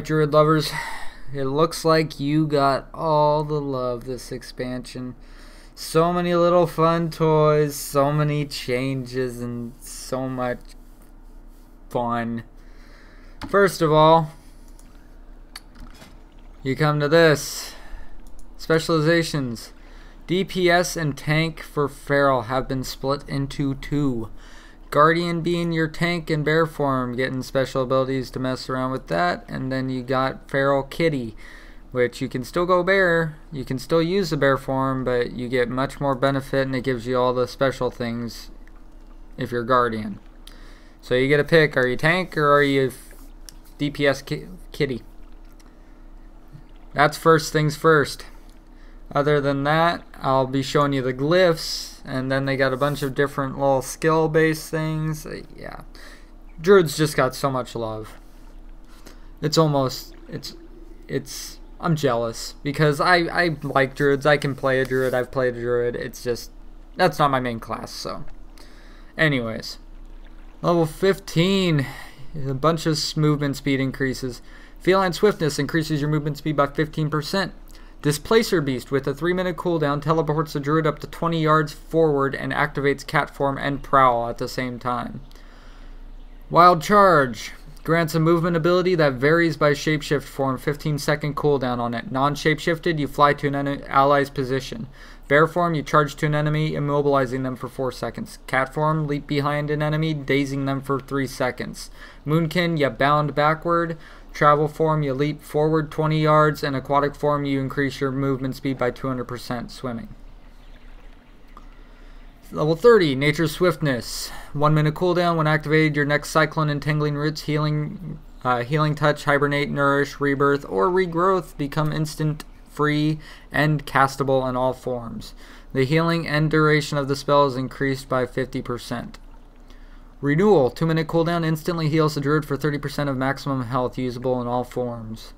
Alright, Druid lovers, it looks like you got all the love this expansion. So many little fun toys, so many changes, and so much fun. First of all, you come to this. Specializations. DPS and tank for Feral have been split into two. Guardian being your tank in bear form, getting special abilities to mess around with that. And then you got Feral Kitty, which you can still go bear. You can still use the bear form, but you get much more benefit and it gives you all the special things if you're Guardian. So you get a pick. Are you tank or are you DPS kitty? That's first things first. Other than that, I'll be showing you the glyphs, and then they got a bunch of different little skill-based things. Yeah, Druids just got so much love. I'm jealous because I like Druids. I can play a Druid. I've played a Druid. It's just that's not my main class. So, anyways, level 15, a bunch of movement speed increases. Feline Swiftness increases your movement speed by 15%. Displacer Beast with a 3-minute cooldown teleports the Druid up to 20 yards forward and activates Cat Form and Prowl at the same time. Wild Charge grants a movement ability that varies by shapeshift form, 15-second cooldown on it. Non-shapeshifted, you fly to an ally's position. Bear form, you charge to an enemy, immobilizing them for 4 seconds. Cat form, leap behind an enemy, dazing them for 3 seconds. Moonkin, you bound backward. Travel form, you leap forward 20 yards, and aquatic form, you increase your movement speed by 200% swimming. Level 30, Nature's Swiftness. 1-minute cooldown. When activated, your next Cyclone Entangling Roots, Healing Touch, Hibernate, Nourish, Rebirth, or Regrowth become instant, free, and castable in all forms. The healing and duration of the spell is increased by 50%. Renewal, 2-minute cooldown, instantly heals the Druid for 30% of maximum health, usable in all forms.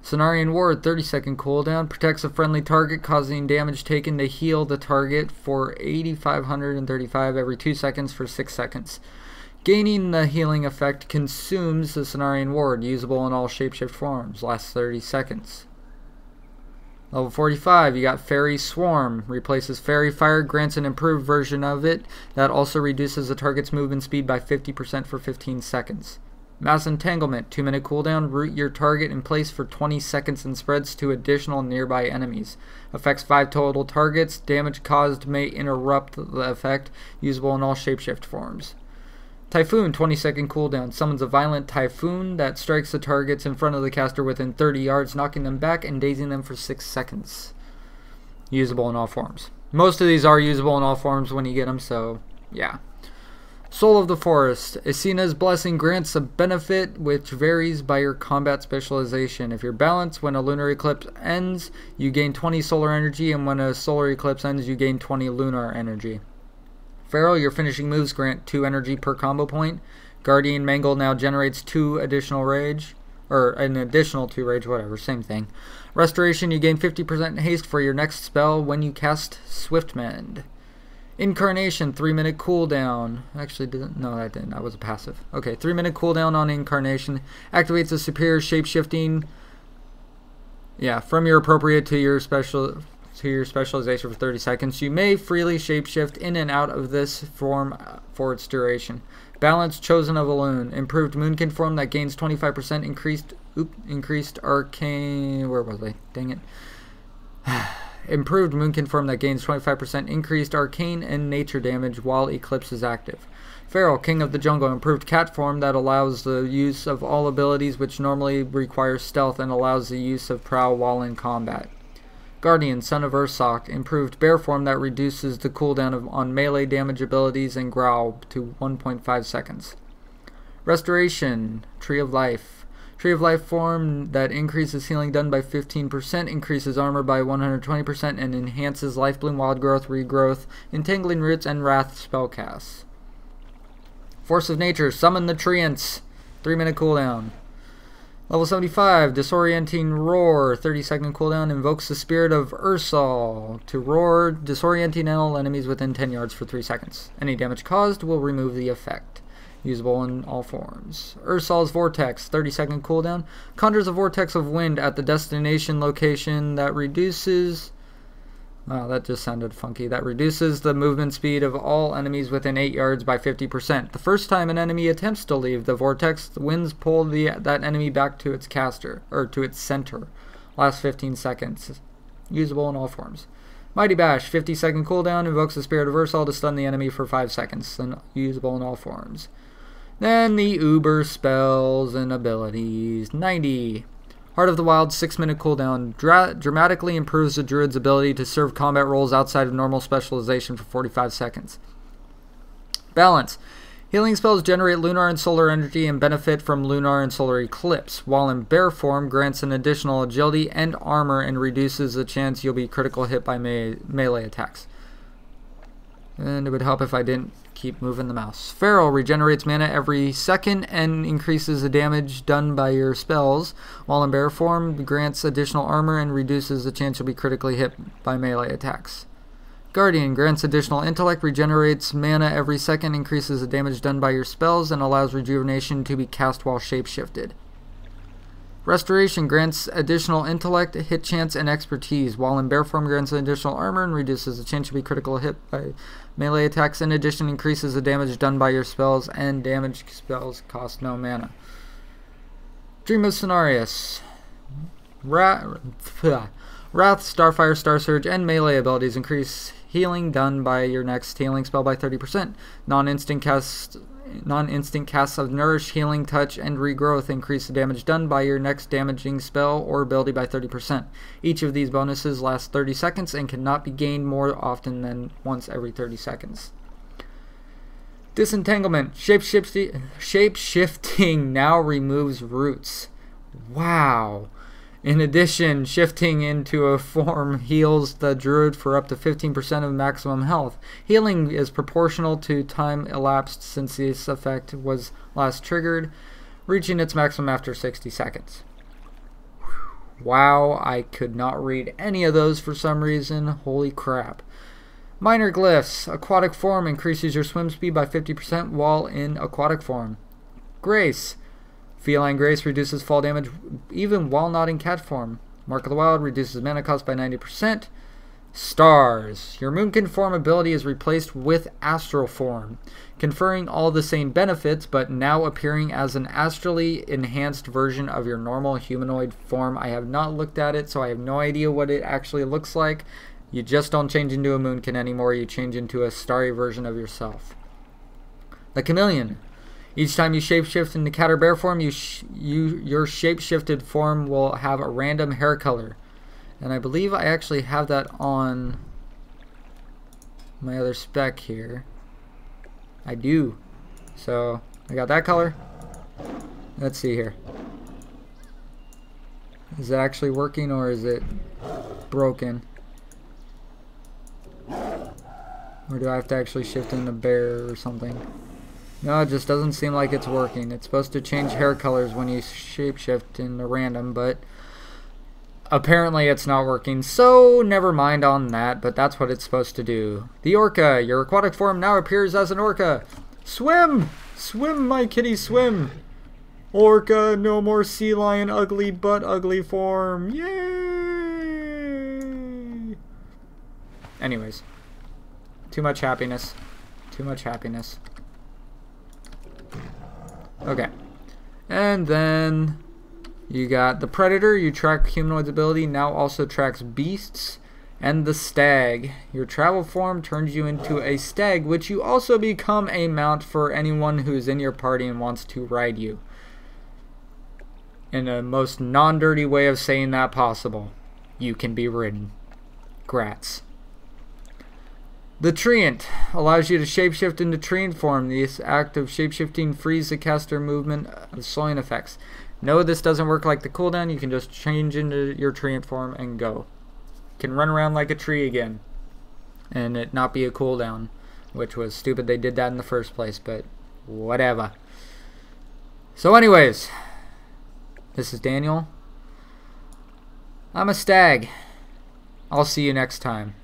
Cenarian Ward, 30-second cooldown, protects a friendly target, causing damage taken to heal the target for 8,535 every 2 seconds for 6 seconds. Gaining the healing effect consumes the Cenarian Ward, usable in all shapeshift forms, lasts 30 seconds. Level 45, you got Fairy Swarm. Replaces Fairy Fire, grants an improved version of it that also reduces the target's movement speed by 50% for 15 seconds. Mass Entanglement, 2-minute cooldown. Root your target in place for 20 seconds and spreads to additional nearby enemies. Affects 5 total targets. Damage caused may interrupt the effect, usable in all shapeshift forms. Typhoon, 20-second cooldown. Summons a violent typhoon that strikes the targets in front of the caster within 30 yards, knocking them back and dazing them for 6 seconds. Usable in all forms. Most of these are usable in all forms when you get them, so yeah. Soul of the Forest. Esina's Blessing grants a benefit which varies by your combat specialization. If you're balanced, when a lunar eclipse ends, you gain 20 solar energy, and when a solar eclipse ends, you gain 20 lunar energy. Feral, your finishing moves grant 2 energy per combo point. Guardian Mangle now generates 2 additional rage. Or an additional 2 rage, whatever, same thing. Restoration, you gain 50% haste for your next spell when you cast Swiftmend. Incarnation, 3-minute cooldown. Actually, no, I didn't. That was a passive. Okay, 3-minute cooldown on Incarnation. Activates a superior shapeshifting. Yeah, from your appropriate to your specialization for 30 seconds. You may freely shapeshift in and out of this form for its duration. Balance, Chosen of a Loon. Improved Moonkin form that gains 25% increased arcane. Where was I? Dang it. Improved Moonkin form that gains 25% increased arcane and nature damage while Eclipse is active. Feral, King of the Jungle. Improved cat form that allows the use of all abilities which normally require stealth and allows the use of prowl while in combat. Guardian, Son of Ursoc. Improved bear form that reduces the cooldown on melee damage abilities and growl to 1.5 seconds. Restoration, Tree of Life. Tree of Life form that increases healing done by 15%, increases armor by 120%, and enhances Life Bloom, Wild Growth, Regrowth, Entangling Roots, and Wrath spellcasts. Force of Nature, Summon the Treants. 3-minute cooldown. Level 75, Disorienting Roar, 30-second cooldown, invokes the Spirit of Ursal to roar, disorienting all enemies within 10 yards for 3 seconds. Any damage caused will remove the effect. Usable in all forms. Ursol's Vortex, 30-second cooldown. Conjures a vortex of wind at the destination location that reduces... Wow, that just sounded funky. That reduces the movement speed of all enemies within 8 yards by 50%. The first time an enemy attempts to leave the vortex, the winds pull that enemy back to its caster, or to its center. Lasts 15 seconds. Usable in all forms. Mighty Bash, 50-second cooldown. Invokes the Spirit of Ursol to stun the enemy for 5 seconds. And usable in all forms. Then the Uber spells and abilities. 90. Heart of the Wild, 6-minute cooldown. Dramatically improves the Druid's ability to serve combat roles outside of normal specialization for 45 seconds. Balance. Healing spells generate lunar and solar energy and benefit from lunar and solar eclipse. While in bear form, grants an additional agility and armor and reduces the chance you'll be critical hit by melee attacks. And it would help if I didn't keep moving the mouse. Feral regenerates mana every second and increases the damage done by your spells. While in bear form, grants additional armor and reduces the chance you'll be critically hit by melee attacks. Guardian grants additional intellect, regenerates mana every second, increases the damage done by your spells, and allows rejuvenation to be cast while shapeshifted. Restoration grants additional intellect, hit chance, and expertise, while in bear form grants additional armor and reduces the chance to be critical hit by melee attacks. In addition, increases the damage done by your spells, and damaged spells cost no mana. Dream of Cenarius. Wrath, Starfire, Star Surge, and melee abilities increase healing done by your next healing spell by 30%. Non-instant casts of Nourish, Healing Touch, and Regrowth increase the damage done by your next damaging spell or ability by 30%. Each of these bonuses lasts 30 seconds and cannot be gained more often than once every 30 seconds. Disentanglement. Shape-shifting now removes roots. Wow. In addition, shifting into a form heals the druid for up to 15% of maximum health. Healing is proportional to time elapsed since this effect was last triggered, reaching its maximum after 60 seconds. Wow, I could not read any of those for some reason. Holy crap. Minor glyphs. Aquatic form increases your swim speed by 50% while in aquatic form. Grace. Feline Grace reduces fall damage even while not in cat form. Mark of the Wild reduces mana cost by 90%. Stars. Your Moonkin form ability is replaced with Astral form, conferring all the same benefits, but now appearing as an astrally enhanced version of your normal humanoid form. I have not looked at it, so I have no idea what it actually looks like. You just don't change into a Moonkin anymore, you change into a starry version of yourself. The Chameleon. Each time you shapeshift into cat or bear form, your shapeshifted form will have a random hair color. And I believe I actually have that on my other spec here. I do. So, I got that color. Let's see here. Is it actually working or is it broken? Or do I have to actually shift into bear or something? No, it just doesn't seem like it's working. It's supposed to change hair colors when you shapeshift into random, but apparently it's not working, so never mind on that, but that's what it's supposed to do. The Orca. Your aquatic form now appears as an orca. Swim! Swim, my kitty, swim! Orca, no more sea lion, ugly but ugly form. Yay! Anyways. Too much happiness. Too much happiness. Okay, and then you got the Predator. You track humanoid's ability, now also tracks beasts, and the Stag. Your travel form turns you into a stag, which you also become a mount for anyone who's in your party and wants to ride you. In the most non-dirty way of saying that possible, you can be ridden. Grats. The Treant allows you to shapeshift into Treant form. This act of shapeshifting frees the caster movement of slowing effects. No, this doesn't work like the cooldown. You can just change into your Treant form and go. You can run around like a tree again. And it not be a cooldown. Which was stupid they did that in the first place, but whatever. So anyways, this is Daniel. I'm a stag. I'll see you next time.